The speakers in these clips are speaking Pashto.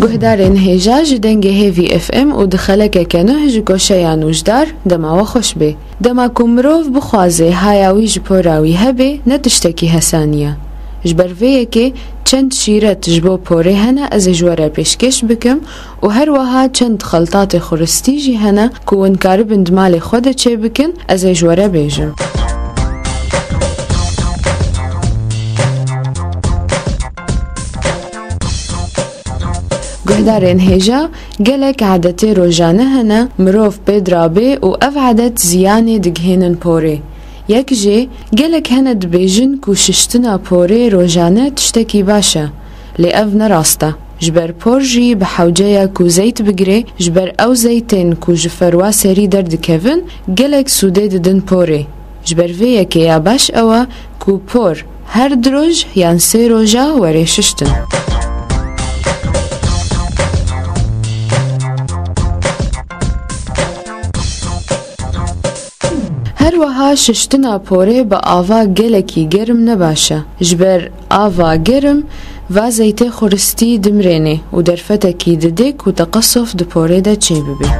گهدارین هیجا جدنگ هیوی اف ام و دخلک کنه جگوشه یا نوجدار دما و خوش بی دما کمروف بخوازه هایاوی جپوراوی هبه نتشتکی حسانیه جبرویه که چند شیرت جبو پوره هنه از جواره پیشکش بکم و هر وها چند خلطات خورستی جی هنه که ونکار بندمال خود چه بکن از جواره بیجم. گهدارین هیجا گلک عادت روزانه هنه مروف بدرابه و اف عادت زیانی دگهنن پوره. یک جه گلک هنه دبیجن کو ششتنا پوره روزانه تشتکی باشه لی اف نراسته. جبر پور جی بحوجه کو زیت بگره جبر او زیتین کو جفروا سری درد کهون گلک سوده ددن پوره. جبر ویه که یا باش اوه کو پور هر دروج یان سه روزا وره ششتن. هر وها ششتنا پوره با آوا گلکی گرم نباشه جبر آوا گرم و زیت خورستی دمرینه و درفتکی ددک و تقصف د پوره دا چه ببه.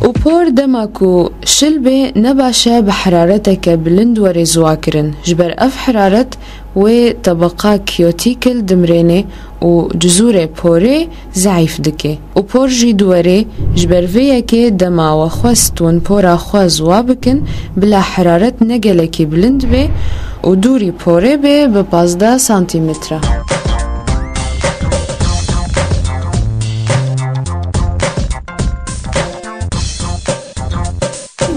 و پور دماکو شلبه نباشه بحرارتك بلند ورزوا کرن جبر اف حرارت و طبقه کیوتیکل دمرینه و جزور پوره ضعیف دکه و پور جی دوره جبر ویه که دما و خواستون پورا خوازوا بکن بلا حرارت نگلکی بلند به و دوری پوره به 15 سانتیمتره.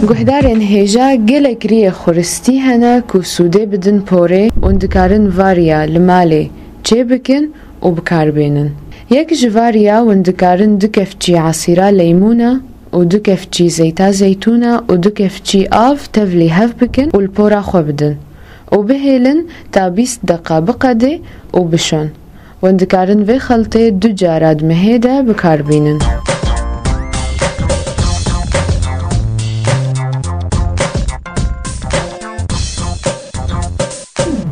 گهدارین هیجا گلک ریه خورستی هنه که سوده بدن پوره وندکارن واریا لماله چه بکن و بکار بینن. یک جواریا وندکارن دو کفچی عصیره لیمونه و دو کفچی زیتا زیتونه و دو کفچی آف تفلی هف بکن و الپورا خو بدن و بهیلن تا 20 دقیقه بقده و بشون وندکارن وی خلطه دو جاراد مهیده بکار بینن.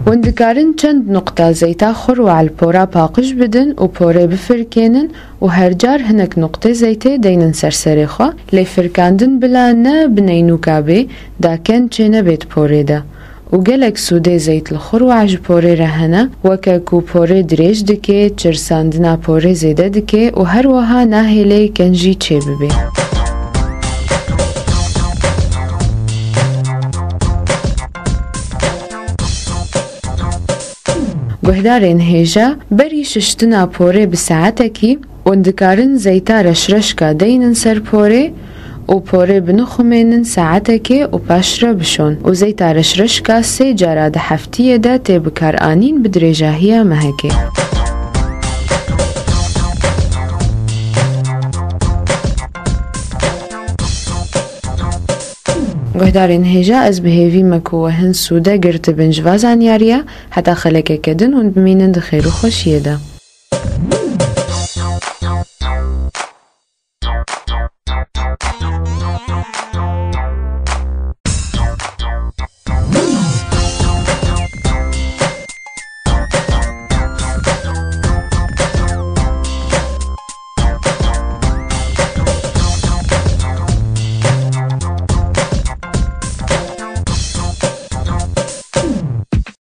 وندکارن چند نقطه زیتا خور و الپورا پاقش بدن و پوره بفرکینن و هر جار هنک نقطه زیته دینن سرسری خوا لی فرکاندن بلا نه بنینو کابه دا کن چه نبید پوره ده و گلک سوده زیت لخور و عج پوره رهنه وکه کو پوره دریج دکه چرساندنا پوره زیده دکه و هر وها ناهیلی کنجی چه ببه. گهدارین هیجا بری ششتنا پوره بساعته کی وندکارن زیتا رشرشکا دینن سر پوره و پوره بنخومینن ساعته که و پاشره بشون و زیتا رشرشکا 3 جارا ده هفتیه ده تی بکار آنین بدریجاهیه مهکه. گهدارین هیجا از بهیوی مکوهن سوده گرت بنجوازان یاریا حتی خلقه کدن و بمینن ده خیر و خوشیه ده.